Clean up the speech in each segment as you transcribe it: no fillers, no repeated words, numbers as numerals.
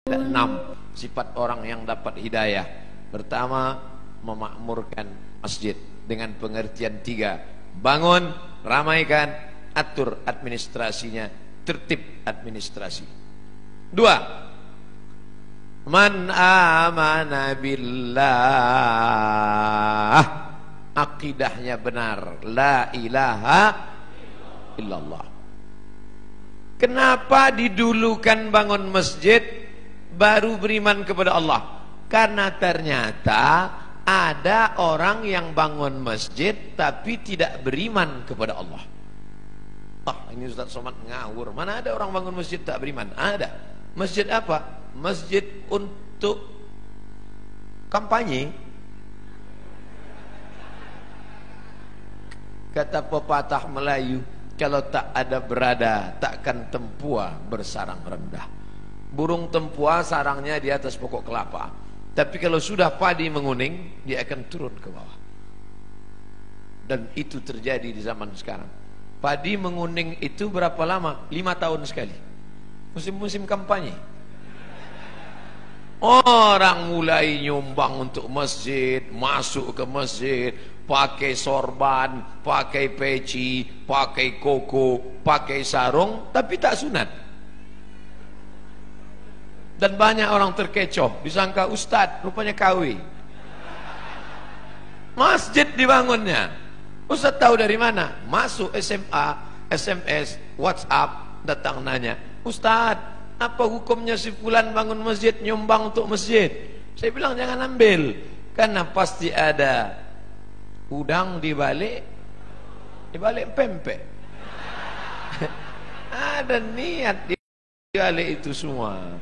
Ada 6 sifat orang yang dapat hidayah. Pertama, memakmurkan masjid dengan pengertian 3: bangun, ramaikan, atur administrasinya, tertib administrasi. 2, man amana billah, akidahnya benar, la ilaha illallah. Kenapa didulukan bangun masjid baru beriman kepada Allah? Karena ternyata ada orang yang bangun masjid tapi tidak beriman kepada Allah. Ini Ustaz Somad ngawur. Mana ada orang bangun masjid tak beriman? Ada. Masjid apa? Masjid untuk kampanye. Kata pepatah Melayu, kalau tak ada berada, takkan tempua bersarang rendah. Burung tempua sarangnya di atas pokok kelapa, tapi kalau sudah padi menguning, dia akan turun ke bawah. Dan itu terjadi di zaman sekarang. Padi menguning itu berapa lama? 5 tahun sekali. Musim-musim kampanye. Orang mulai nyumbang untuk masjid, masuk ke masjid, pakai sorban, pakai peci, pakai koko, pakai sarung, tapi tak sunat. Dan banyak orang terkecoh, disangka ustadz, rupanya KW. Masjid dibangunnya. Ustadz tahu dari mana? Masuk SMA, SMS, WhatsApp, datang nanya, Ustadz, apa hukumnya si fulan bangun masjid, nyumbang untuk masjid? Saya bilang jangan ambil, karena pasti ada udang di balik pempek. Ada niat di balik itu semua.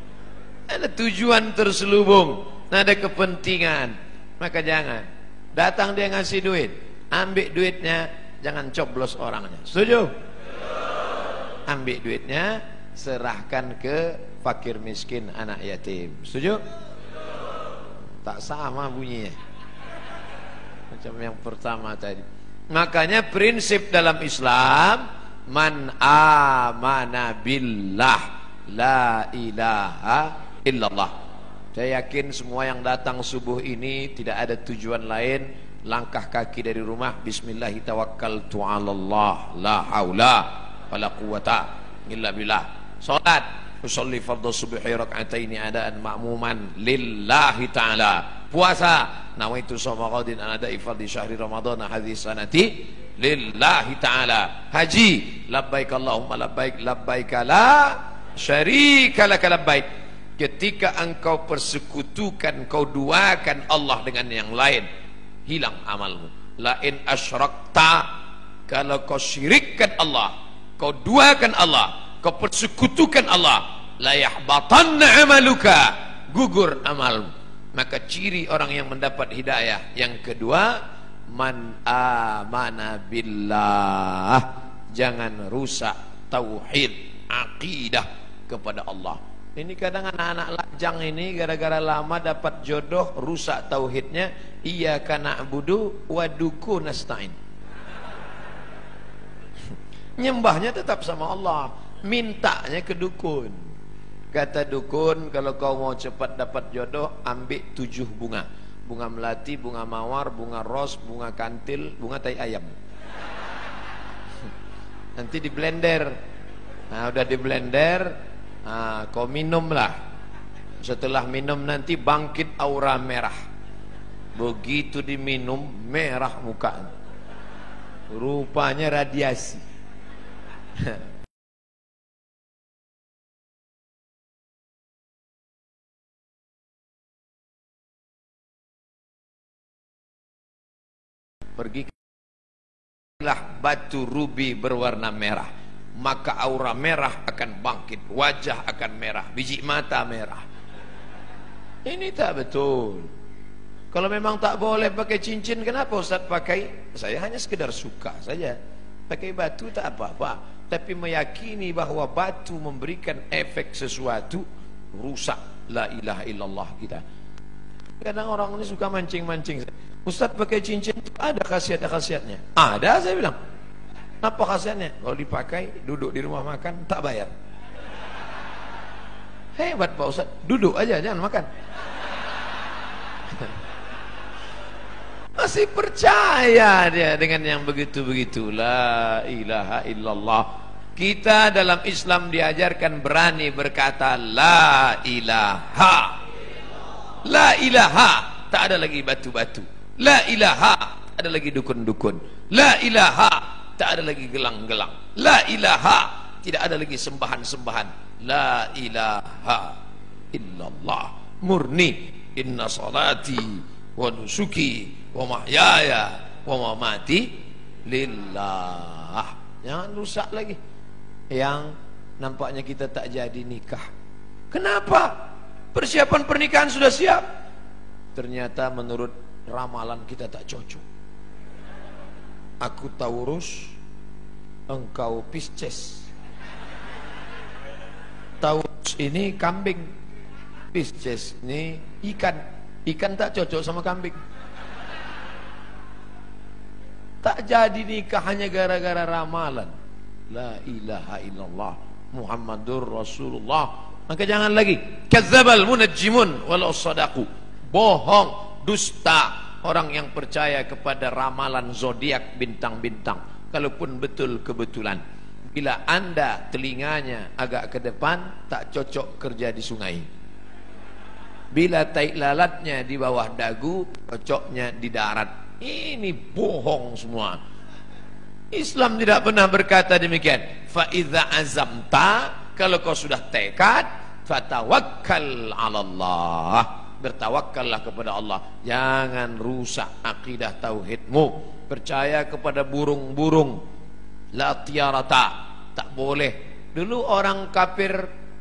Ada tujuan terselubung, ada kepentingan. Maka jangan. Datang dia ngasih duit, ambil duitnya, jangan coblos orangnya. Setuju? Ambil duitnya, serahkan ke fakir miskin, anak yatim. Setuju? Tak sama bunyinya macam yang pertama tadi. Makanya prinsip dalam Islam, man amana billah, la ilaha illallah. Saya yakin semua yang datang subuh ini tidak ada tujuan lain, langkah kaki dari rumah, bismillahi tawakkaltu 'alallah, la haula wala quwata illa billah. Salat, usolli fardhu subhi rak'ataini adaan ma'muman lillahi ta'ala. Puasa, nawaitu shauma ghadin an ada'i fardhi syahri ramadhan hadhihi sanati lillahi ta'ala. Haji, labbaik allahumma labbaik, labbaik la syarika laka labbaik. Ketika engkau persekutukan, kau duakan Allah dengan yang lain, hilang amalmu. Lain asyrakta, kalau kau syirikkan Allah, kau duakan Allah, kau persekutukan Allah, la yahbatanna amaluka, gugur amalmu. Maka ciri orang yang mendapat hidayah yang kedua, man amana billah, jangan rusak tauhid, akidah kepada Allah. Ini kadang anak-anak lajang ini gara-gara lama dapat jodoh, rusak tauhidnya. Iyyaka na'budu wa duku nasta'in. Nyembahnya tetap sama Allah, mintanya ke dukun. Kata dukun, kalau kau mau cepat dapat jodoh, ambil 7 bunga. Bunga melati, bunga mawar, bunga ros, bunga kantil, bunga tai ayam. Nanti di blender. Nah, udah di blender, kau minumlah. Setelah minum nanti bangkit aura merah. Begitu diminum, merah muka. Rupanya radiasi. Pergilah batu rubi berwarna merah, maka aura merah akan bangkit, wajah akan merah, biji mata merah. Ini tak betul. Kalau memang tak boleh pakai cincin, kenapa Ustaz pakai? Saya hanya sekedar suka saja. Pakai batu tak apa-apa, tapi meyakini bahwa batu memberikan efek sesuatu, rusak la ilaha illallah kita. Kadang orang ini suka mancing-mancing. Ustaz pakai cincin itu ada khasiat-khasiatnya. Ada, saya bilang. Apa khasiatnya? Kalau dipakai, duduk di rumah makan, tak bayar. Hebat Pak Ustaz, duduk aja jangan makan. Masih percaya dia dengan yang begitu-begitu. La ilaha illallah. Kita dalam Islam diajarkan berani berkata la ilaha. La ilaha, tak ada lagi batu-batu. La ilaha, tak ada lagi dukun-dukun. La ilaha, tak ada lagi gelang-gelang. La ilaha, tidak ada lagi sembahan-sembahan. La ilaha illallah. Murni. Inna salati wa nusuki wa mahyaya wa mamati lillah. Jangan rusak lagi. Yang nampaknya kita tak jadi nikah. Kenapa? Persiapan pernikahan sudah siap. Ternyata menurut ramalan kita tak cocok. Aku Taurus, engkau Pisces. Taurus ini kambing, Pisces ini ikan. Ikan tak cocok sama kambing. Tak jadi nikah hanya gara-gara ramalan. La ilaha illallah Muhammadur Rasulullah. Maka jangan lagi kazzabal munajjimun walau sadaqu. Bohong, dusta orang yang percaya kepada ramalan zodiak bintang-bintang, kalaupun betul kebetulan. Bila anda telinganya agak ke depan, tak cocok kerja di sungai. Bila tai lalatnya di bawah dagu, cocoknya di darat. Ini bohong semua. Islam tidak pernah berkata demikian. Fa idza azamta, kalau kau sudah tekad, fatawakkal 'ala Allah. Bertawakkallah kepada Allah. Jangan rusak akidah tauhidmu. Percaya kepada burung-burung. La tiarata, tak boleh. Dulu orang kafir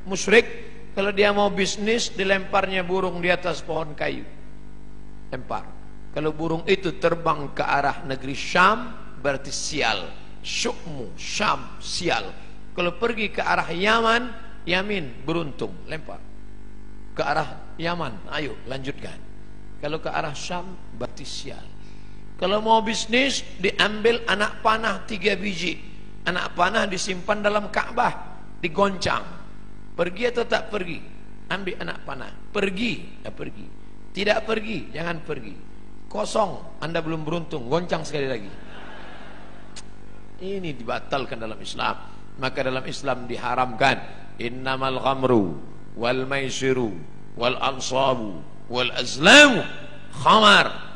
musyrik, kalau dia mau bisnis, dilemparnya burung di atas pohon kayu. Lempar. Kalau burung itu terbang ke arah negeri Syam, berarti sial. Syukmu, Syam, sial. Kalau pergi ke arah Yaman, Yamin, beruntung, lempar. Ke arah Yaman, ayo lanjutkan. Kalau ke arah Syam, berarti sial. Kalau mau bisnis, diambil anak panah 3 biji. Anak panah disimpan dalam Ka'bah, digoncang. Pergi atau tak pergi? Ambil anak panah. Pergi, ya pergi. Tidak pergi, jangan pergi. Kosong, anda belum beruntung, goncang sekali lagi. Ini dibatalkan dalam Islam. Maka dalam Islam diharamkan innamal ghamru wal maisiru wal ansabu wal azlamu khamar.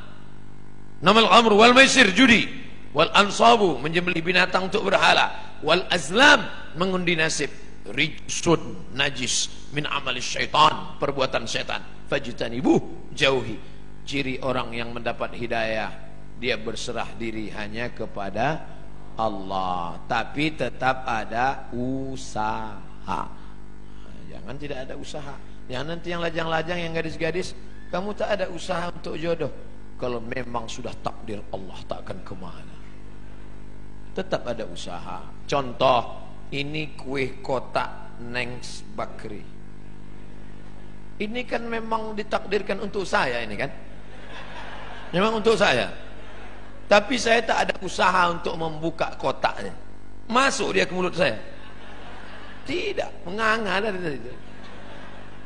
Namal ghamru wal maisir, judi, wal ansabu, menjembelih binatang untuk berhala, wal azlam, mengundi nasib, rijsun, najis, min amali syaitan, perbuatan syaitan, fajtanibuh, jauhi. Ciri orang yang mendapat hidayah, dia berserah diri hanya kepada Allah, tapi tetap ada usaha. Jangan tidak ada usaha. Jangan nanti yang lajang-lajang, yang gadis-gadis, kamu tak ada usaha untuk jodoh. Kalau memang sudah takdir Allah, takkan kemana. Tetap ada usaha. Contoh, ini kue kotak Nengs Bakri. Ini kan memang ditakdirkan untuk saya ini kan. Memang untuk saya. Tapi saya tak ada usaha untuk membuka kotaknya. Masuk dia ke mulut saya. Tidak, menganga dari tadi.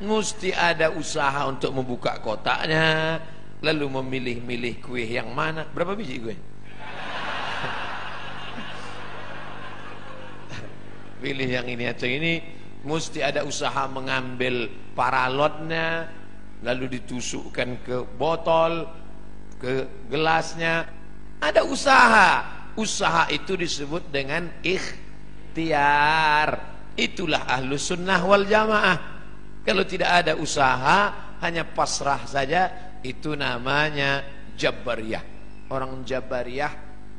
Mesti ada usaha untuk membuka kotaknya, lalu memilih-milih kue yang mana. Berapa biji kue? Pilih yang ini atau ini. Mesti ada usaha mengambil paralotnya, lalu ditusukkan ke botol, ke gelasnya. Ada usaha. Usaha itu disebut dengan ikhtiar. Itulah ahlus sunnah wal jamaah. Kalau tidak ada usaha, hanya pasrah saja, itu namanya Jabariyah. Orang Jabariyah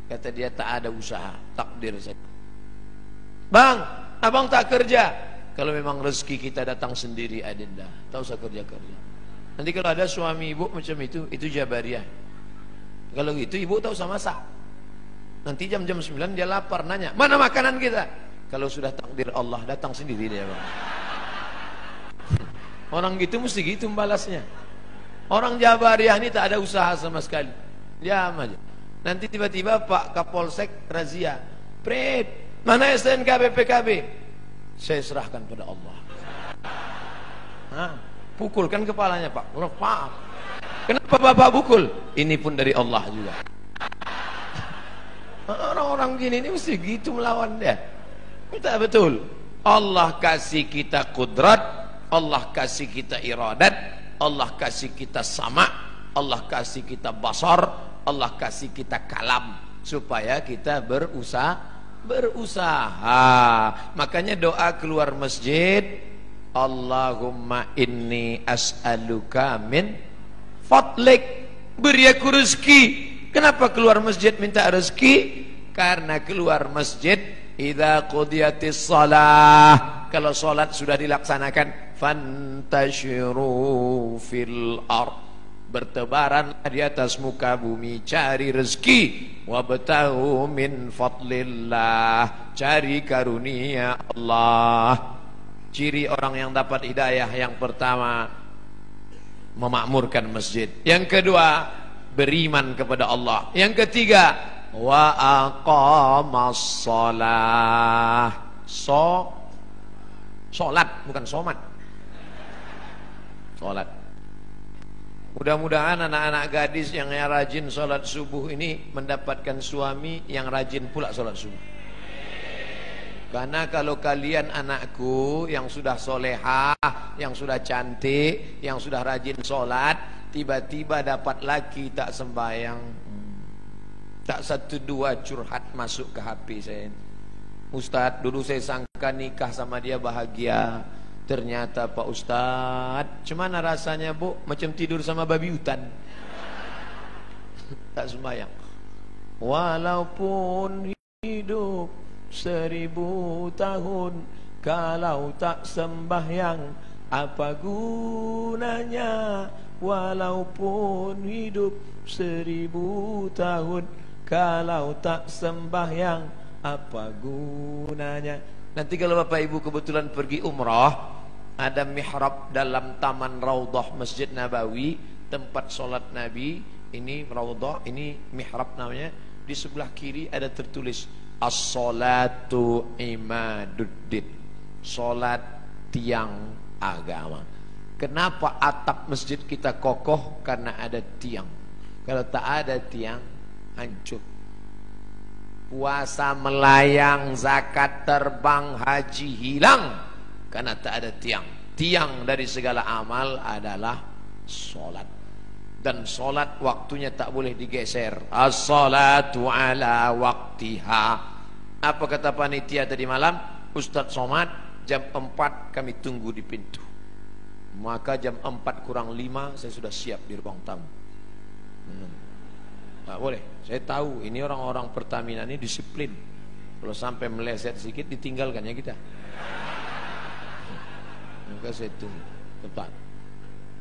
kata dia tak ada usaha, takdir saja. Bang, abang tak kerja. Kalau memang rezeki kita datang sendiri, adinda, tak usah kerja-kerja. Nanti kalau ada suami ibu macam itu Jabariyah. Kalau gitu ibu tak usah masak. Nanti jam-jam 9 dia lapar, nanya, mana makanan kita? Kalau sudah takdir Allah, datang sendiri dia, bang. Orang gitu mesti gitu membalasnya. Orang Jabariyah ini tak ada usaha sama sekali. Diam aja. Nanti tiba-tiba Pak Kapolsek razia. Pret, mana STNK BPKB? Saya serahkan pada Allah. Hah, pukulkan kepalanya Pak. Lepas. Kenapa Bapak pukul? Ini pun dari Allah juga. Orang-orang gini ini mesti gitu melawan dia. Kita betul. Allah kasih kita kudrat, Allah kasih kita iradat, Allah kasih kita sama, Allah kasih kita basar, Allah kasih kita kalam, supaya kita berusaha. Makanya doa keluar masjid, Allahumma inni as'aluka min fadlik, beri aku rezeki. Kenapa keluar masjid minta rezeki? Karena keluar masjid idza qudiyatis shalah, kalau salat sudah dilaksanakan, fantashiru fil ard, bertebaranlah di atas muka bumi, cari rezeki, wabtaghu min fadlillah, cari karunia Allah. Ciri orang yang dapat hidayah yang pertama, memakmurkan masjid. Yang kedua, beriman kepada Allah. Yang ketiga, wa aqamas shalah. Salat bukan somat. Salat. Mudah-mudahan anak-anak gadis yang rajin salat subuh ini mendapatkan suami yang rajin pula salat subuh. Karena kalau kalian anakku yang sudah solehah, yang sudah cantik, yang sudah rajin sholat, tiba-tiba dapat laki tak sembahyang, tak satu dua curhat masuk ke HP saya. Ustadz, dulu saya sangka nikah sama dia bahagia, ternyata Pak Ustadz, cemana rasanya Bu? Macam tidur sama babi hutan. Tak sembahyang. Walaupun hidup 1000 tahun, kalau tak sembahyang apa gunanya? Walaupun hidup 1000 tahun, kalau tak sembahyang apa gunanya? Nanti kalau Bapak Ibu kebetulan pergi umrah, ada mihrab dalam taman Raudhah Masjid Nabawi, tempat solat Nabi. Ini Raudhah, ini mihrab namanya. Di sebelah kiri ada tertulis as-salatu imaduddin, solat tiang agama. Kenapa atap masjid kita kokoh? Karena ada tiang. Kalau tak ada tiang, hancur. Puasa melayang, zakat terbang, haji hilang, karena tak ada tiang. Tiang dari segala amal adalah solat. Dan solat waktunya tak boleh digeser. As-salatu ala waktiha. Apa kata panitia tadi malam? Ustadz Somad, jam 4 kami tunggu di pintu. Maka jam 4 kurang 5 saya sudah siap di ruang tamu. Tak boleh. Saya tahu ini orang-orang Pertamina ini disiplin. Kalau sampai meleset sedikit ditinggalkan ya kita. Maka saya tunggu tepat.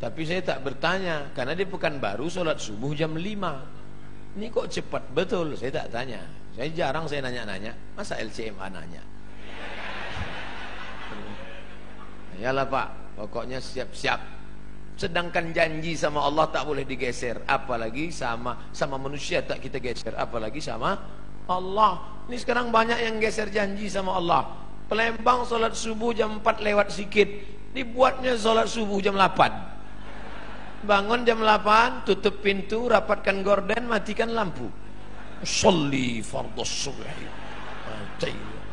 Tapi saya tak bertanya, karena dia Pekanbaru sholat subuh jam 5. Ini kok cepat betul? Saya tak tanya. Saya jarang saya nanya-nanya. Masa LCMA nanya? Yalah Pak, pokoknya siap-siap. Sedangkan janji sama Allah tak boleh digeser, apalagi sama manusia tak kita geser, apalagi sama Allah. Ini sekarang banyak yang geser janji sama Allah. Palembang sholat subuh jam 4 lewat sikit, dibuatnya sholat subuh jam 8. Bangun jam 8, tutup pintu, rapatkan gorden, matikan lampu. Sholli fardhu subhi.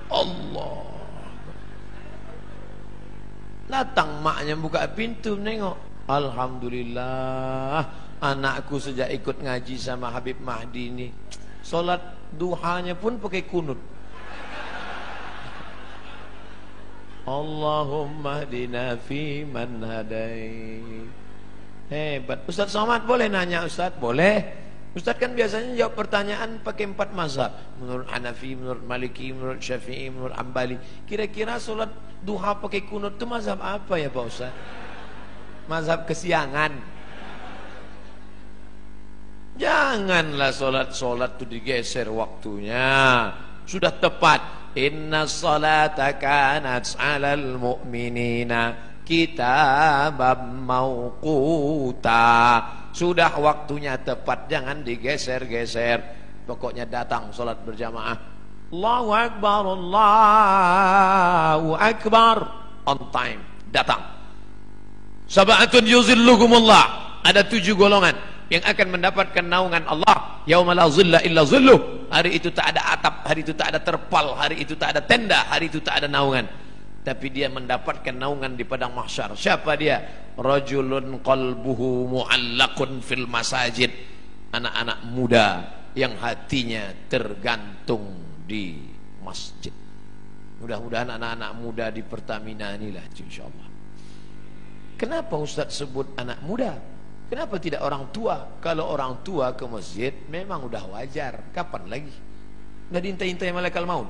Allah. Datang maknya buka pintu menengok. Alhamdulillah, anakku sejak ikut ngaji sama Habib Mahdi ini, solat duhanya pun pakai kunut. Allahumma hdina fi man hadait. Hebat. Ustadz Somad boleh nanya Ustadz? Boleh. Ustadz kan biasanya jawab pertanyaan pakai 4 mazhab. Menurut Hanafi, menurut Maliki, menurut Syafi'i, menurut Ambali. Kira-kira solat duha pakai kunut itu mazhab apa ya Pak Ustadz? Mazhab kesiangan. Janganlah solat-solat itu digeser waktunya. Sudah tepat. Inna salata kanat 'alal mu'minina kitabam mauquta. Sudah waktunya tepat, jangan digeser-geser. Pokoknya datang solat berjamaah. Allahu Akbar, Allahu Akbar. On time, datang. Sab'atun yuzilluhumullah. Ada 7 golongan yang akan mendapatkan naungan Allah. Yauma la zilla illa zilluh. Hari itu tak ada atap, hari itu tak ada terpal, hari itu tak ada tenda, hari itu tak ada naungan. Tapi dia mendapatkan naungan di padang mahsyar. Siapa dia? Rajulun qalbuhu mu'allaqun fil masajid. Anak-anak muda yang hatinya tergantung di masjid. Mudah-mudahan anak-anak muda di Pertamina inilah, insyaallah. Kenapa Ustaz sebut anak muda? Kenapa tidak orang tua? Kalau orang tua ke masjid memang udah wajar. Kapan lagi? Udah diintai-intai malaikat maut.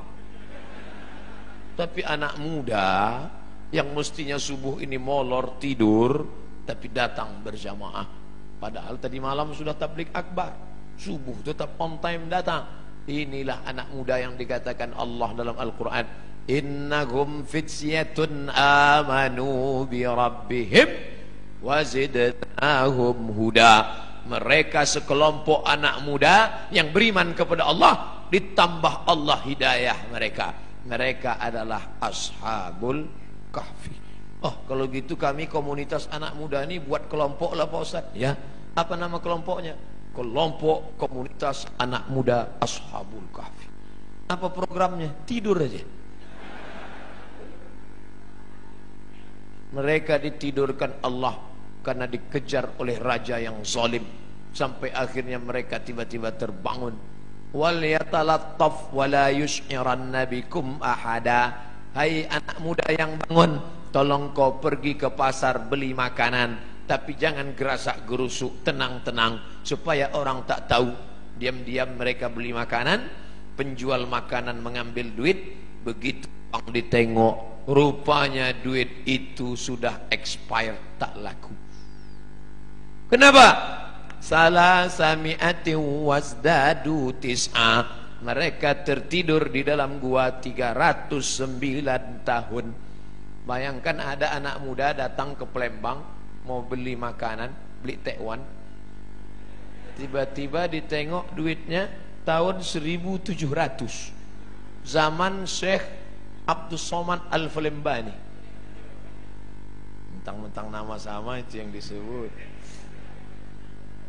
Tapi anak muda yang mestinya subuh ini molor tidur, tapi datang berjamaah. Padahal tadi malam sudah tabligh akbar, subuh tetap on time datang. Inilah anak muda yang dikatakan Allah dalam Al-Quran, innahum fityatun amanu bi rabbihim wazidnahum huda. Mereka sekelompok anak muda yang beriman kepada Allah, ditambah Allah hidayah mereka. Mereka adalah ashabul kahfi. Oh, kalau gitu kami komunitas anak muda ini buat kelompok lah Pak Ustaz. Ya, apa nama kelompoknya? Kelompok komunitas anak muda ashabul kahfi. Apa programnya? Tidur aja. Mereka ditidurkan Allah karena dikejar oleh raja yang zalim, sampai akhirnya mereka tiba-tiba terbangun. Wal yatalattaf wala yush'iranna bikum ahada. Hai anak muda yang bangun, tolong kau pergi ke pasar beli makanan, tapi jangan gerasak gerusuk, tenang-tenang supaya orang tak tahu. Diam-diam mereka beli makanan, penjual makanan mengambil duit, begitu orang ditengok, rupanya duit itu sudah expired, tak laku. Kenapa? Salah sami'ati wasdadu tis'a. Mereka tertidur di dalam gua 309 tahun. Bayangkan ada anak muda datang ke Palembang mau beli makanan, beli tekwan, tiba-tiba ditengok duitnya tahun 1700, zaman Syekh Abdul Somad Al-Falembani. Mentang-mentang nama sama itu yang disebut.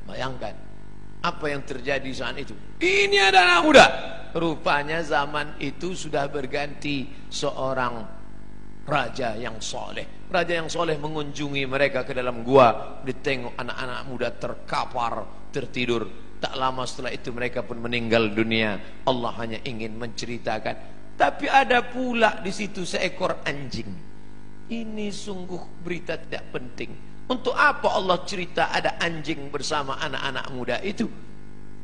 Bayangkan apa yang terjadi saat itu. Ini ada anak muda. Rupanya zaman itu sudah berganti seorang raja yang soleh. Raja yang soleh mengunjungi mereka ke dalam gua. Ditengok anak-anak muda terkapar, tertidur. Tak lama setelah itu mereka pun meninggal dunia. Allah hanya ingin menceritakan. Tapi ada pula di situ seekor anjing. Ini sungguh berita tidak penting. Untuk apa Allah cerita ada anjing bersama anak-anak muda itu?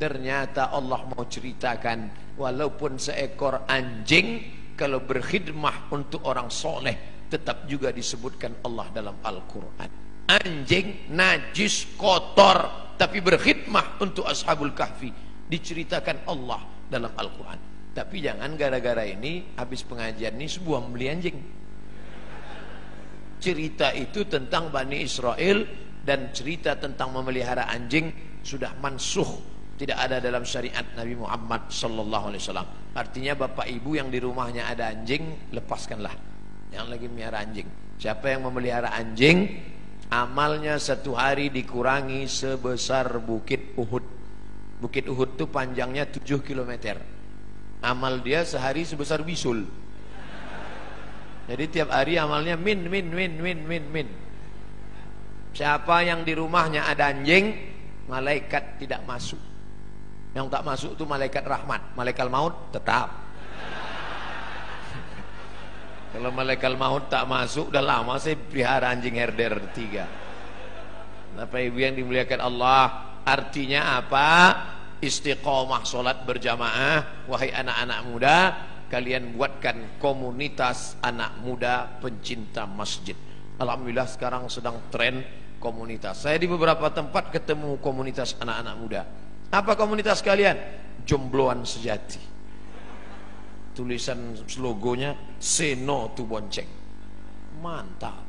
Ternyata Allah mau ceritakan, walaupun seekor anjing, kalau berkhidmah untuk orang soleh, tetap juga disebutkan Allah dalam Al-Quran. Anjing najis kotor, tapi berkhidmah untuk ashabul kahfi, diceritakan Allah dalam Al-Quran. Tapi jangan gara-gara ini habis pengajian ini sebuah membeli anjing. Cerita itu tentang Bani Israel dan cerita tentang memelihara anjing sudah mansuh, tidak ada dalam syariat Nabi Muhammad sallallahu alaihi wasallam. Artinya bapak ibu yang di rumahnya ada anjing, lepaskanlah yang lagi melihara anjing. Siapa yang memelihara anjing, amalnya satu hari dikurangi sebesar Bukit Uhud. Bukit Uhud itu panjangnya 7 km. Amal dia sehari sebesar bisul. Jadi tiap hari amalnya min. Siapa yang di rumahnya ada anjing, malaikat tidak masuk. Yang tak masuk itu malaikat rahmat. Malaikat maut tetap. Kalau malaikat maut tak masuk, udah lama saya pelihara anjing herder 3. Bapak ibu yang dimuliakan Allah, artinya apa? Istiqomah solat berjamaah. Wahai anak-anak muda, kalian buatkan komunitas anak muda pencinta masjid. Alhamdulillah sekarang sedang tren komunitas. Saya di beberapa tempat ketemu komunitas anak-anak muda. Apa komunitas kalian? Jombloan sejati. Tulisan logonya say no to bonceng. Mantap.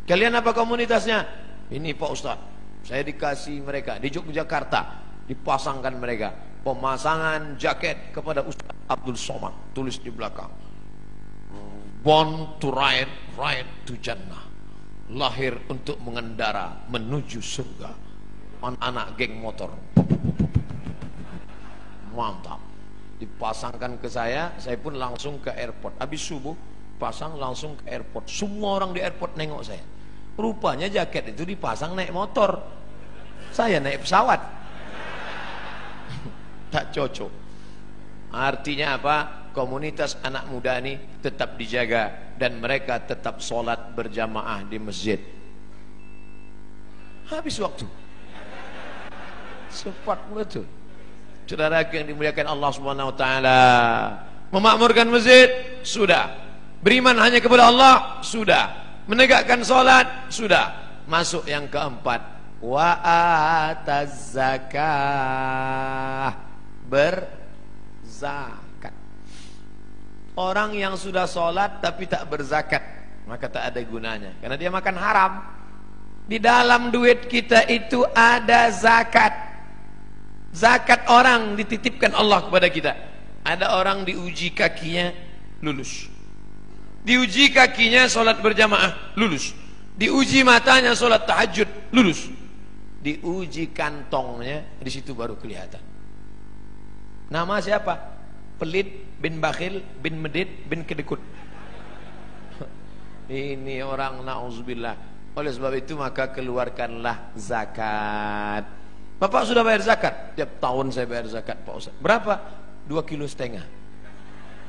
Kalian apa komunitasnya? Ini Pak Ustaz, saya dikasih mereka di Yogyakarta, dipasangkan mereka pemasangan jaket kepada Ustaz Abdul Somad, tulis di belakang, born to ride, ride to Jannah. lahir untuk mengendara menuju surga. Anak-anak geng motor, mantap, dipasangkan ke saya pun langsung ke airport. Habis subuh pasang langsung ke airport. Semua orang di airport nengok saya. Rupanya jaket itu dipasang naik motor, saya naik pesawat. Tak cocok. Artinya apa? Komunitas anak muda ini tetap dijaga dan mereka tetap sholat berjamaah di masjid. Habis waktu. Cepat betul. Saudara yang dimuliakan Allah Subhanahu wa taala, memakmurkan masjid sudah, beriman hanya kepada Allah sudah, menegakkan salat sudah. Masuk yang keempat, wa ataz zakah, berzakat. Orang yang sudah salat tapi tak berzakat, maka tak ada gunanya karena dia makan haram. Di dalam duit kita itu ada zakat. Zakat orang dititipkan Allah kepada kita. Ada orang diuji kakinya lulus, diuji kakinya solat berjamaah lulus, diuji matanya solat tahajud lulus, diuji kantongnya, di situ baru kelihatan. Nama siapa? Pelit bin bakhil bin medit bin kedekut. Ini orang na'udzubillah. Oleh sebab itu maka keluarkanlah zakat. Bapak sudah bayar zakat? Tiap tahun saya bayar zakat Pak Ustaz. Berapa? 2,5 kilo.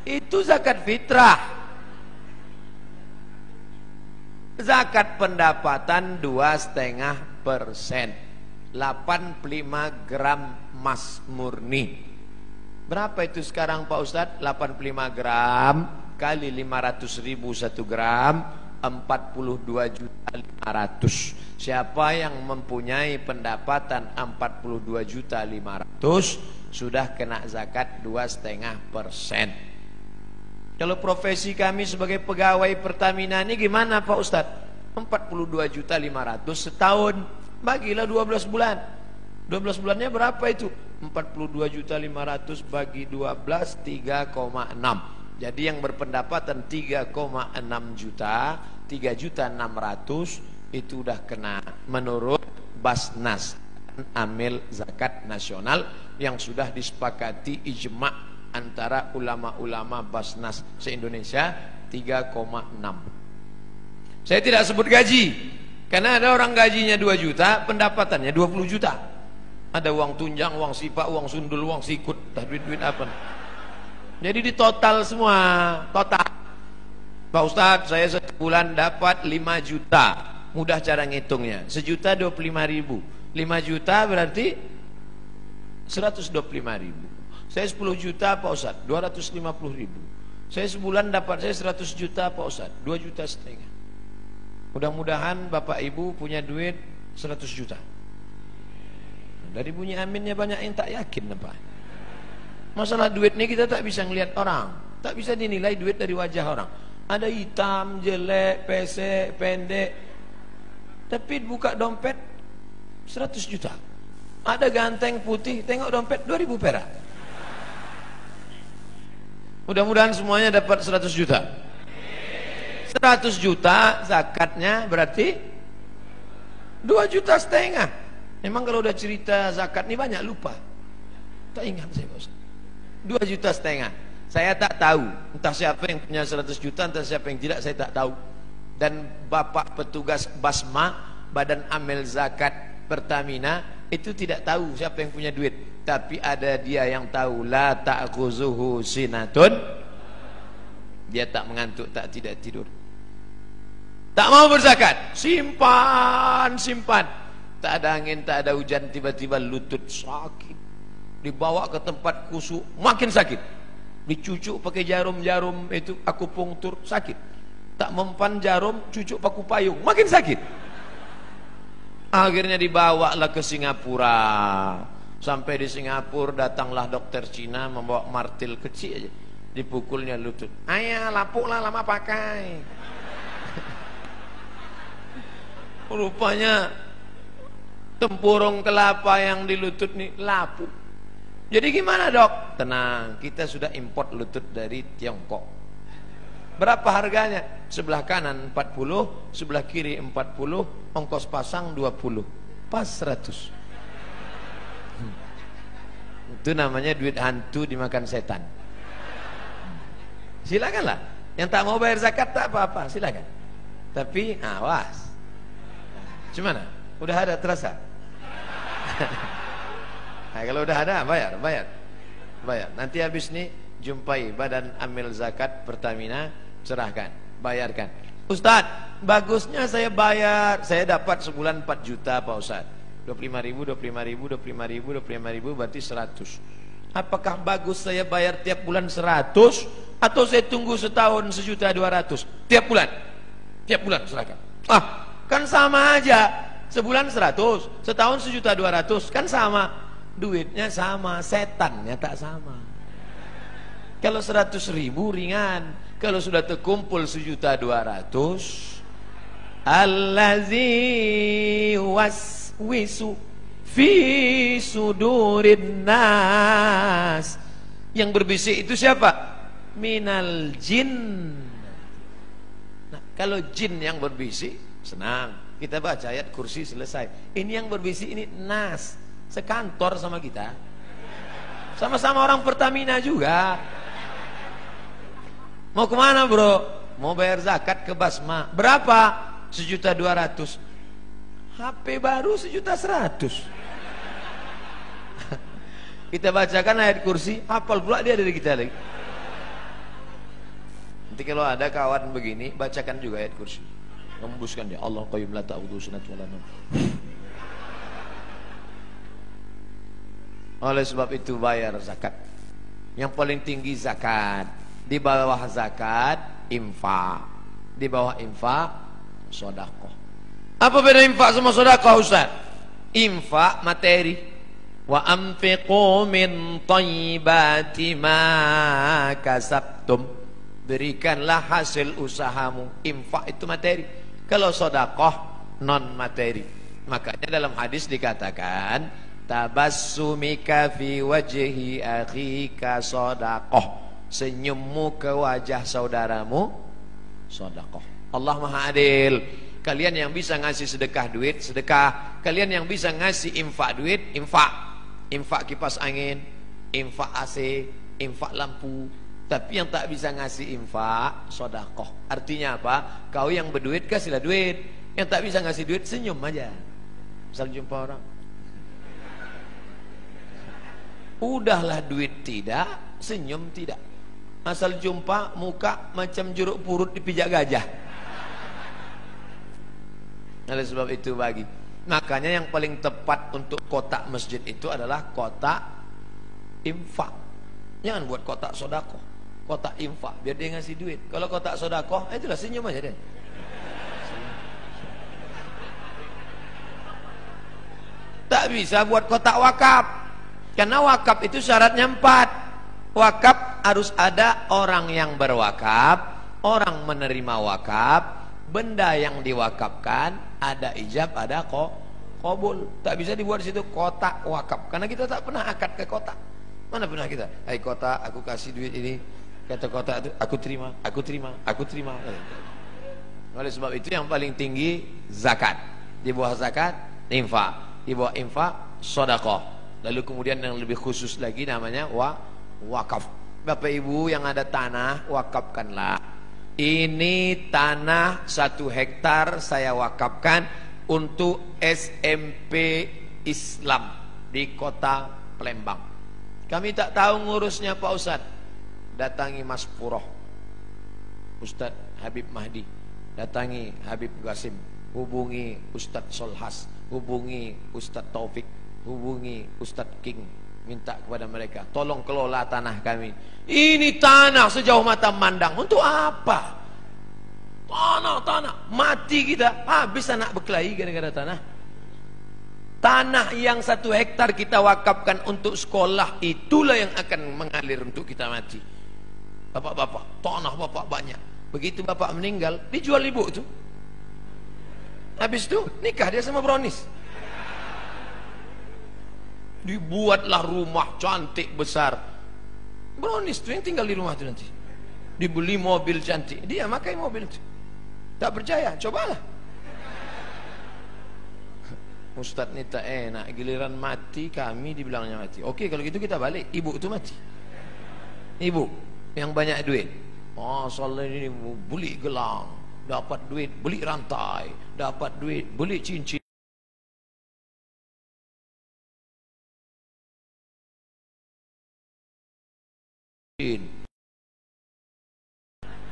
Itu zakat fitrah. Zakat pendapatan 2,5%, 85 gram emas murni. Berapa itu sekarang Pak Ustaz? 85 gram kali 500.000 1 gram, 42.500.000. Siapa yang mempunyai pendapatan 42.500.000 sudah kena zakat 2,5%. Kalau profesi kami sebagai pegawai Pertamina ini gimana Pak Ustaz? 42.500.000 setahun, bagilah 12 bulan. 12 bulannya berapa itu? 42.500.000 bagi 12, 3,6. Jadi yang berpendapatan 3,6 juta, 3.600.000 itu udah kena menurut Basnas, amil zakat nasional yang sudah disepakati ijma' antara ulama-ulama Basnas se-Indonesia, 3,6. Saya tidak sebut gaji karena ada orang gajinya 2 juta, pendapatannya 20 juta. Ada uang tunjang, uang sipak, uang sundul, uang sikut, duit-duit apa. Jadi di total semua, total. Pak Ustadz, saya sebulan dapat 5 juta. Mudah cara ngitungnya. 1.025.000. 5 juta berarti 125.000. Saya 10 juta Pak Ustadz, 250.000. Saya sebulan dapat saya 100 juta Pak Ustadz, 2,5 juta. Mudah-mudahan Bapak Ibu punya duit 100 juta. Dari bunyi aminnya banyak yang tak yakin Pak. Masalah duit ini kita tak bisa ngelihat orang, tak bisa dinilai duit dari wajah orang. Ada hitam, jelek, pesek, pendek. Tapi buka dompet 100 juta. Ada ganteng putih, tengok dompet 2.000 perak. Mudah-mudahan semuanya dapat 100 juta. 100 juta zakatnya berarti 2,5 juta. Memang kalau udah cerita zakat ini banyak lupa. Tak ingat saya Bos. 2,5 juta. Saya tak tahu entah siapa yang punya 100 juta, entah siapa yang tidak, saya tak tahu. Dan Bapak petugas Basma, Badan Amil Zakat Pertamina, itu tidak tahu siapa yang punya duit. Tapi ada dia yang tahu. La ta'khuzuhu sinatun. Dia tak mengantuk, tak tidak tidur. Tak mau berzakat, simpan, simpan. Tak ada angin, tak ada hujan, tiba-tiba lutut sakit. Dibawa ke tempat kusuk, makin sakit. Dicucuk pakai jarum-jarum itu akupunktur, sakit. Tak mempan jarum, cucuk paku payung, makin sakit. Akhirnya dibawalah ke Singapura. Sampai di Singapura datanglah dokter Cina membawa martil kecil aja. Dipukulnya lutut. Ayah, lapuklah lama pakai. Rupanya tempurung kelapa yang di lutut nih lapuk. Jadi gimana dok? Tenang, kita sudah import lutut dari Tiongkok. Berapa harganya? Sebelah kanan 40, sebelah kiri 40, ongkos pasang 20. Pas 100. Itu namanya duit hantu dimakan setan. Silakanlah. Yang tak mau bayar zakat tak apa-apa, silakan. Tapi awas. Gimana? Udah ada terasa? Nah, kalau udah ada bayar. Nanti habis nih jumpai Badan Amil Zakat Pertamina, serahkan, bayarkan. Ustadz, bagusnya saya bayar, saya dapat sebulan 4 juta Pak Ustadz. 25.000 berarti 100. Apakah bagus saya bayar tiap bulan 100 atau saya tunggu setahun 1.200.000 tiap bulan? Tiap bulan serahkan. Kan sama aja. Sebulan 100, setahun 1.200.000, kan sama. Duitnya sama, setannya tak sama. Kalau 100.000 ringan, kalau sudah terkumpul 1.200.000, allazi waswisu fi sudurin nas. Yang berbisik itu siapa? Minal jin. Nah, kalau jin yang berbisik, senang, kita baca ayat kursi selesai. Ini yang berbisik ini nas, sekantor sama kita, sama-sama orang Pertamina juga. Mau kemana bro? Mau bayar zakat ke Basma. Berapa? 1.200.000. HP baru 1.100.000. Kita bacakan ayat kursi, hafal pula dia dari kita lagi. Nanti kalau ada kawan begini, bacakan juga ayat kursi. Ngembuskan dia, Allah qayyum la ta'udhu sunat wala nawm. Oleh sebab itu bayar zakat. Yang paling tinggi zakat. Di bawah zakat infak. Di bawah infak sedekah. Apa beda infak sama sedekah Ustaz? Infak materi. Wa anfiqu min thayyibati ma kasabtum. Berikanlah hasil usahamu. Infak itu materi. Kalau sedekah non materi. Makanya dalam hadis dikatakan tabassumika fi wajhi akhika sedekah. Senyummu ke wajah saudaramu sedekah. Allah Maha Adil. Kalian yang bisa ngasih sedekah duit, sedekah. Kalian yang bisa ngasih infak duit, infak. Infak kipas angin, infak AC, infak lampu. Tapi yang tak bisa ngasih infak, sedekah. Artinya apa? Kau yang berduit kasihlah duit. Yang tak bisa ngasih duit senyum aja. Misal jumpa orang, udahlah duit tidak, senyum tidak. Asal jumpa muka macam jeruk purut dipijak gajah. Oleh sebab itu bagi. Makanya yang paling tepat untuk kotak masjid itu adalah kotak infak. Jangan buat kotak sedekah, kotak infak biar dia ngasih duit. Kalau kotak sedekah, itulah senyum aja deh. Tak bisa buat kotak wakaf. Karena wakaf itu syaratnya 4. Wakaf harus ada orang yang berwakaf, orang menerima wakaf, benda yang diwakafkan, ada ijab, ada qabul. Tak bisa dibuat situ kotak wakaf. Karena kita tak pernah akad ke kotak. Mana pernah kita? Hai kotak, aku kasih duit ini. Kata kotak itu, aku terima, aku terima, aku terima. Oleh sebab itu yang paling tinggi zakat. Di bawah zakat infak. Di bawah infak sedekah. Lalu kemudian yang lebih khusus lagi namanya wakaf. Bapak Ibu yang ada tanah, wakafkanlah. Ini tanah 1 hektar saya wakafkan untuk SMP Islam di kota Palembang. Kami tak tahu ngurusnya Pak Ustadz. Datangi Mas Puroh, Ustadz Habib Mahdi, datangi Habib Qasim, hubungi Ustadz Solhas, hubungi Ustadz Taufik, hubungi Ustadz King. Minta kepada mereka, tolong kelola tanah kami. Ini tanah sejauh mata mandang. Untuk apa? Tanah mati kita, habis anak berkelahi gara-gara tanah. Tanah yang 1 hektar kita wakafkan untuk sekolah, itulah yang akan mengalir untuk kita mati. Bapak-bapak, tanah bapak banyak. Begitu bapak meninggal, dijual ibu itu. Habis itu nikah dia sama brownies. Dibuatlah rumah cantik besar. Brownies itu yang tinggal di rumah itu nanti. dibeli mobil cantik, dia pakai mobil itu. Tak percaya, cobalah. Ustadz ni tak enak, giliran mati kami dibilangnya mati. Oke, kalau gitu kita balik, ibu itu mati. Ibu yang banyak duit, oh soalnya ini beli gelang, dapat duit beli rantai, dapat duit beli cincin.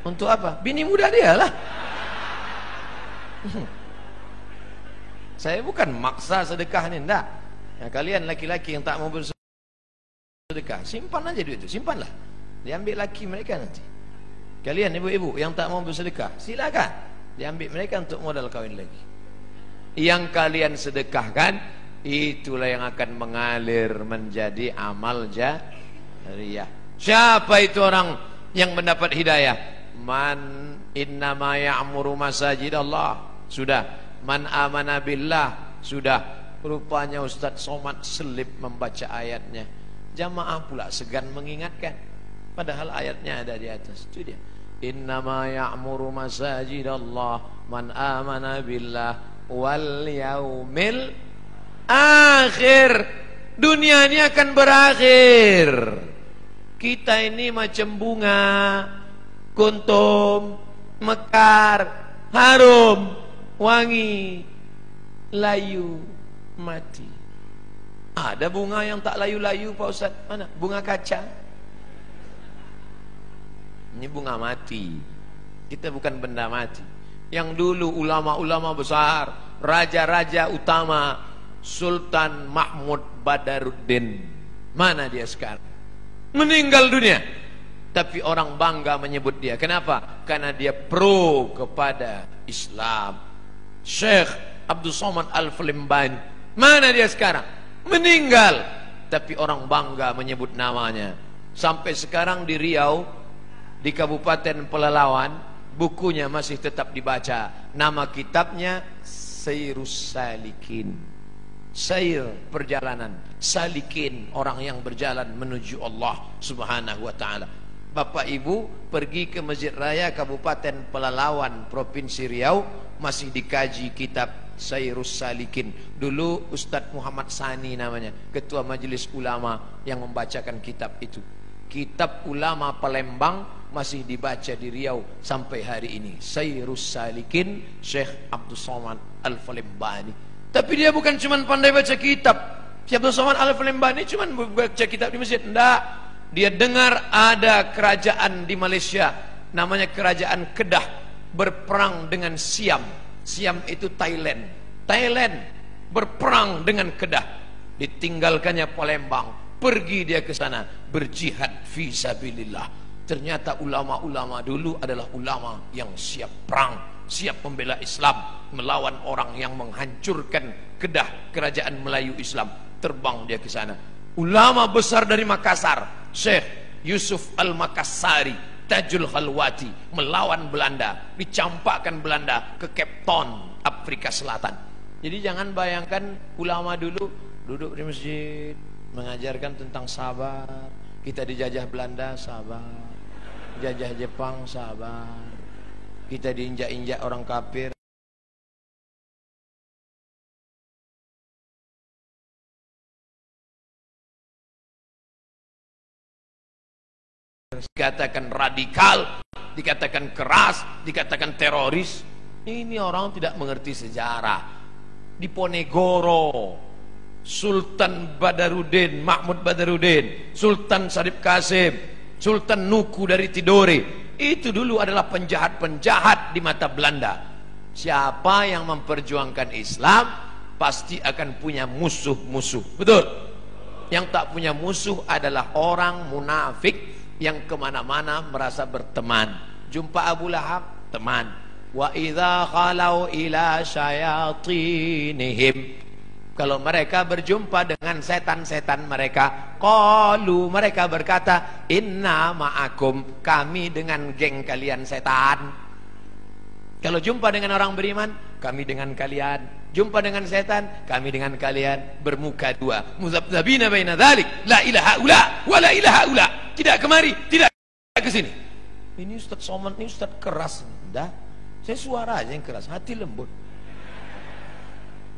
Untuk apa? Bini muda dia lah. Saya bukan maksa sedekah ni, enggak. Ya, kalian laki-laki yang tak mau bersedekah, simpan aja duit itu, simpanlah. Diambil laki mereka nanti. Kalian ibu-ibu yang tak mau bersedekah, silakan. Diambil mereka untuk modal kawin lagi. Yang kalian sedekahkan, itulah yang akan mengalir menjadi amal jariyah. Siapa itu orang yang mendapat hidayah? Man innama ya'muru masajidallah. Sudah. Man amana billah. Sudah. Rupanya Ustaz Somad selip membaca ayatnya. Jamaah pula segan mengingatkan, padahal ayatnya ada di atas. Itu dia. Innama ya'muru masajidallah man amana billah wal yaumil akhir. Dunia ini akan berakhir. Kita ini macam bunga, kuntum, mekar, harum, wangi, layu, mati. Ada bunga yang tak layu-layu Pak Ustaz? Mana? Bunga kaca. Ini bunga mati. Kita bukan benda mati. Yang dulu ulama-ulama besar, raja-raja utama, Sultan Mahmud Badaruddin, mana dia sekarang? Meninggal dunia. Tapi orang bangga menyebut dia. Kenapa? Karena dia pro kepada Islam. Syekh Abdul Somad Al-Fulembani, mana dia sekarang? Meninggal. Tapi orang bangga menyebut namanya. Sampai sekarang di Riau, di Kabupaten Pelalawan, bukunya masih tetap dibaca. Nama kitabnya Sayrus Salikin. Sair, perjalanan. Salikin, orang yang berjalan menuju Allah Subhanahu wa ta'ala. Bapak Ibu pergi ke Masjid Raya Kabupaten Pelalawan, Provinsi Riau, masih dikaji kitab Sayrus Salikin. Dulu Ustadz Muhammad Sani namanya, Ketua Majelis Ulama yang membacakan kitab itu. Kitab ulama Palembang masih dibaca di Riau sampai hari ini. Sayrus Salikin, Syekh Abdul Somad Al-Fulembani. Tapi dia bukan cuma pandai baca kitab. Syekh Abdul Somad Al-Fulembani cuma baca kitab di masjid. Enggak. Dia dengar ada kerajaan di Malaysia, namanya Kerajaan Kedah, berperang dengan Siam. Siam itu Thailand. Thailand berperang dengan Kedah. Ditinggalkannya Palembang, pergi dia ke sana berjihad fi sabilillah. Ternyata ulama-ulama dulu adalah ulama yang siap perang, siap membela Islam, melawan orang yang menghancurkan Kedah, kerajaan Melayu Islam. Terbang dia ke sana. Ulama besar dari Makassar, Syekh Yusuf Al-Makassari, Tajul Khalwati, melawan Belanda, dicampakkan Belanda ke Cape Town, Afrika Selatan. Jadi jangan bayangkan ulama dulu duduk di masjid mengajarkan tentang sabar. Kita dijajah Belanda, sabar. Jajah Jepang, sabar. Kita diinjak-injak orang kafir, dikatakan radikal, dikatakan keras, dikatakan teroris. Ini orang tidak mengerti sejarah. Di Ponegoro, Sultan Badaruddin, Mahmud Badaruddin, Sultan Sarip Kasim, Sultan Nuku dari Tidore, itu dulu adalah penjahat-penjahat di mata Belanda. Siapa yang memperjuangkan Islam pasti akan punya musuh-musuh. Betul? Yang tak punya musuh adalah orang munafik yang kemana-mana merasa berteman. Jumpa Abu Lahab, teman. Wa idza khalau ila syayatinihim, kalau mereka berjumpa dengan setan-setan mereka, qalu, mereka berkata, inna ma'akum, kami dengan geng kalian setan. Kalau jumpa dengan orang beriman, kami dengan kalian. Jumpa dengan setan, kami dengan kalian. Bermuka dua, muzabzabina baina dzalik, la ilaha ula wa la ilaha ula. Tidak kemari, tidak ke sini. Ini Ustaz Somad, ini Ustaz keras. Dah, saya suara aja yang keras, hati lembut.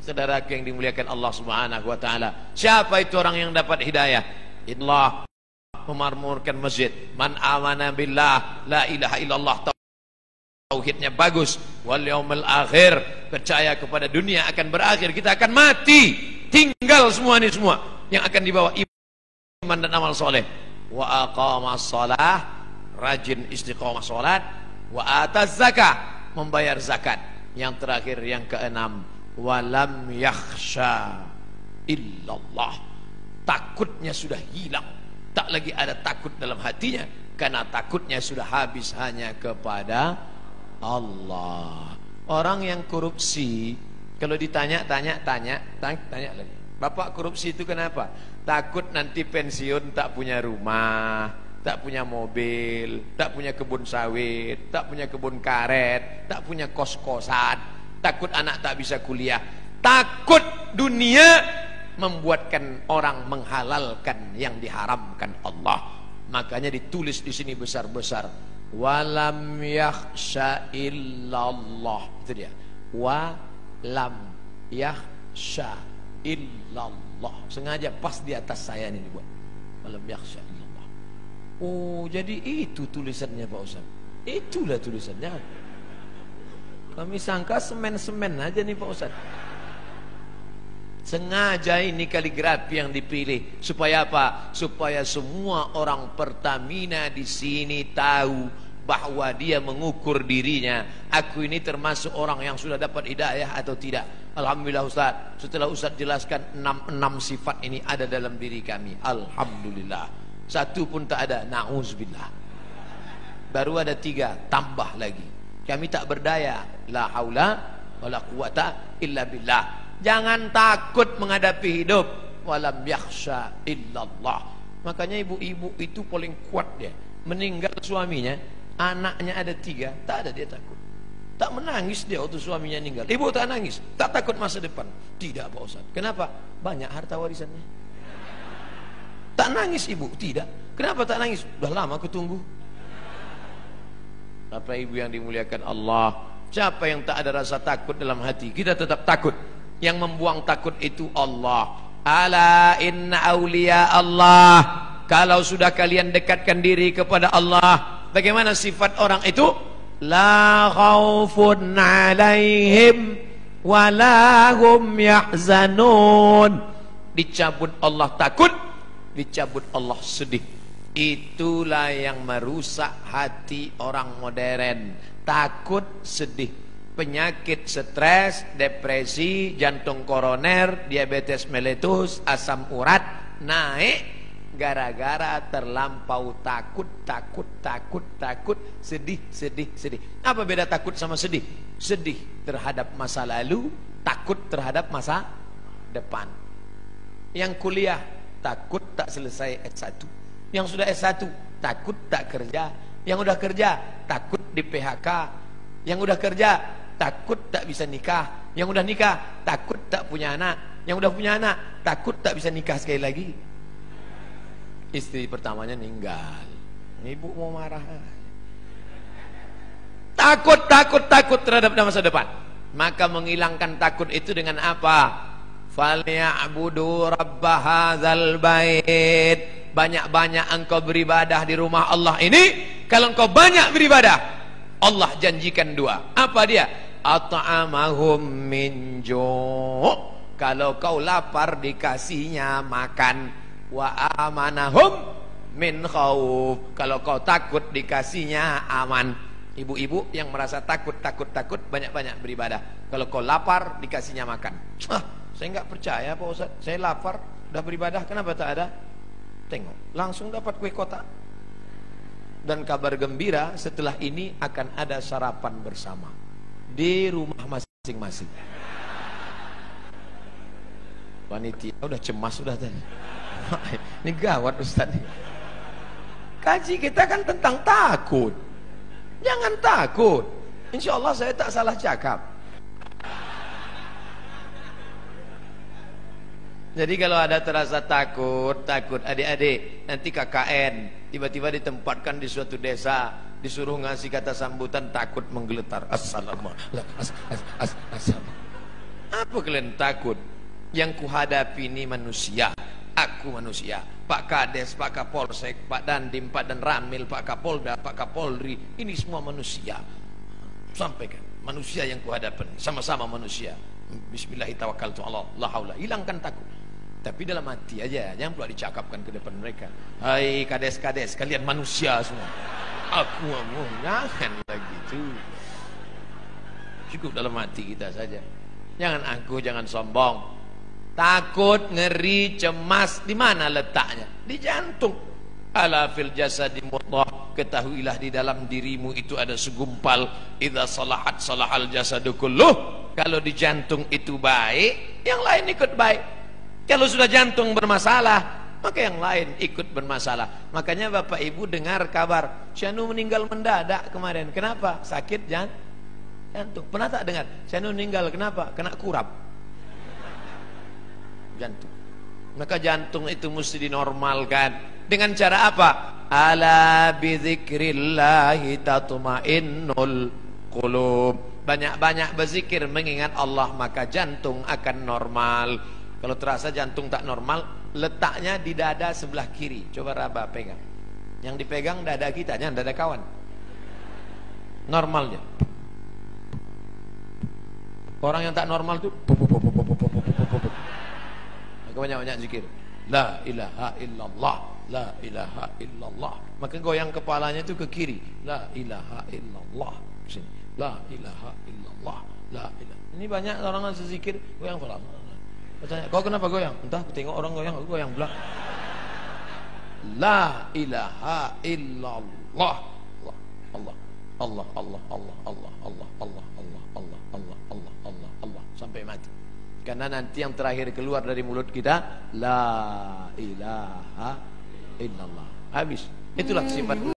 Saudara yang dimuliakan Allah Subhanahu wa taala, siapa itu orang yang dapat hidayah? Allah memakmurkan masjid. Man amana billah, la ilaha illallah, tauhidnya bagus, wal yaumil akhir, percaya kepada dunia akan berakhir, kita akan mati, tinggal semua ini semua yang akan dibawa iman dan amal soleh. Wa aqamas shalah, rajin istiqomah salat. Wa ataz zakah, membayar zakat. Yang terakhir, yang keenam, walam yakhsha illallah, takutnya sudah hilang, tak lagi ada takut dalam hatinya, karena takutnya sudah habis hanya kepada Allah. Orang yang korupsi, kalau ditanya lagi, Bapak korupsi itu kenapa? Takut nanti pensiun tak punya rumah, tak punya mobil, tak punya kebun sawit, tak punya kebun karet, tak punya kos-kosan, takut anak tak bisa kuliah, takut dunia membuatkan orang menghalalkan yang diharamkan Allah. Makanya ditulis di sini besar-besar, walam yakhsha illallah. Itu dia, walam yakhsha illallah. Sengaja pas di atas saya ini dibuat, walam yakhsha illallah. Oh, jadi itu tulisannya Pak Ustaz. Itulah tulisannya. Kami sangka semen-semen aja nih Pak Ustaz. Sengaja ini kaligrafi yang dipilih supaya apa? Supaya semua orang Pertamina di sini tahu bahwa dia mengukur dirinya. Aku ini termasuk orang yang sudah dapat hidayah atau tidak. Alhamdulillah Ustaz. Setelah Ustaz jelaskan 6 sifat ini ada dalam diri kami. Alhamdulillah. Satu pun tak ada. Na'udzubillah. Baru ada 3, tambah lagi. Kami tak berdaya. La haula wala quwata illa billah. Jangan takut menghadapi hidup. Walam yakhsha illallah. Makanya ibu-ibu itu paling kuat dia. Meninggal suaminya, anaknya ada 3, tak ada dia takut. Tak menangis dia waktu suaminya meninggal. Ibu tak nangis, tak takut masa depan. Tidak Pak Ustaz. Kenapa? Banyak harta warisannya. Tak nangis ibu? Tidak. Kenapa tak nangis? Sudah lama aku tunggu. Bapak ibu yang dimuliakan Allah, siapa yang tak ada rasa takut dalam hati? Kita tetap takut. Yang membuang takut itu Allah. Ala inna awliya Allah. Kalau sudah kalian dekatkan diri kepada Allah, bagaimana sifat orang itu? La khaufun alaihim wala hum yahzanun. Dicabut Allah takut, dicabut Allah sedih. Itulah yang merusak hati orang modern. Takut, sedih. Penyakit stres, depresi, jantung koroner, diabetes meletus, asam urat naik gara-gara terlampau takut, sedih. Apa beda takut sama sedih? Sedih terhadap masa lalu, takut terhadap masa depan. Yang kuliah takut tak selesai S1. Yang sudah S1 takut tak kerja. Yang udah kerja takut di PHK. Yang udah kerja takut tak bisa nikah. Yang udah nikah takut tak punya anak. Yang udah punya anak takut tak bisa nikah sekali lagi. Istri pertamanya meninggal, ibu mau marah. Takut terhadap masa depan. Maka menghilangkan takut itu dengan apa? Falyabudu rabb hadzal bait. Banyak-banyak engkau beribadah di rumah Allah ini. Kalau engkau banyak beribadah, Allah janjikan 2. Apa dia? At'amahum min ju'. Kalau kau lapar dikasihnya makan. Wa amanahum min khauf. Kalau kau takut dikasihnya aman. Ibu-ibu yang merasa takut banyak-banyak beribadah. Kalau kau lapar dikasihnya makan. Saya enggak percaya Pak Ustaz. Saya lapar, udah beribadah, kenapa tak ada? Tengok, langsung dapat kue kotak. Dan kabar gembira, setelah ini akan ada sarapan bersama di rumah masing-masing. Panitia udah cemas sudah tadi. Ini gawat Ustaz. Kaji kita kan tentang takut. Jangan takut. Insya Allah saya tak salah cakap. Jadi kalau ada terasa takut adik-adik, nanti KKN tiba-tiba ditempatkan di suatu desa, disuruh ngasih kata sambutan takut menggeletar. Assalamualaikum. Apa kalian takut? Yang kuhadapi ini manusia. Aku manusia. Pak Kades, Pak Kapolsek, Pak Dandim, Pak Dan Ramil, Pak Kapolda, Pak Kapolri, ini semua manusia. Sampaikan, manusia yang kuhadapi, sama-sama manusia. Bismillahirrahmanirrahim. La haula, hilangkan takut. Tapi dalam hati aja, jangan pula dicakapkan ke depan mereka. Hai kades-kades, kalian manusia semua. Aku ngomong, jangan lagi itu. Cukup dalam hati kita saja. Jangan angkuh, jangan sombong. Takut, ngeri, cemas, di mana letaknya? Di jantung. Ala fil jasadi mudghah, ketahuilah di dalam dirimu itu ada segumpal. Idza salahat salahal jasadu kulluh. Kalau di jantung itu baik, yang lain ikut baik. Kalau sudah jantung bermasalah, maka yang lain ikut bermasalah. Makanya Bapak Ibu dengar kabar Syanu meninggal mendadak kemarin. Kenapa? Sakit jantung. Pernah tak dengar? Syanu meninggal kenapa? Kena kurap jantung. Maka jantung itu mesti dinormalkan. Dengan cara apa? Ala bidzikrillahi tatmainnul qulub. Banyak-banyak berzikir mengingat Allah, maka jantung akan normal. Kalau terasa jantung tak normal, letaknya di dada sebelah kiri. Coba raba pegang. Yang dipegang dada kita, jangan dada kawan. Normalnya. Orang yang tak normal tuh banyak-banyak zikir. La ilaha illallah, la ilaha illallah. Maka goyang kepalanya itu ke kiri. La ilaha illallah. Sini. La ilaha illallah, la ilaha. Ini banyak orang yang zikir goyang kepala. Bertanya, kau kenapa goyang? Entah, tengok orang goyang, aku goyang pula. La ilaha illallah. Allah, Allah, Allah, Allah, Allah, Allah, Allah, Allah, Allah, Allah, Allah, Allah, Allah, sampai mati. Karena nanti yang terakhir keluar dari mulut kita, la ilaha illallah. Habis. Itulah sifat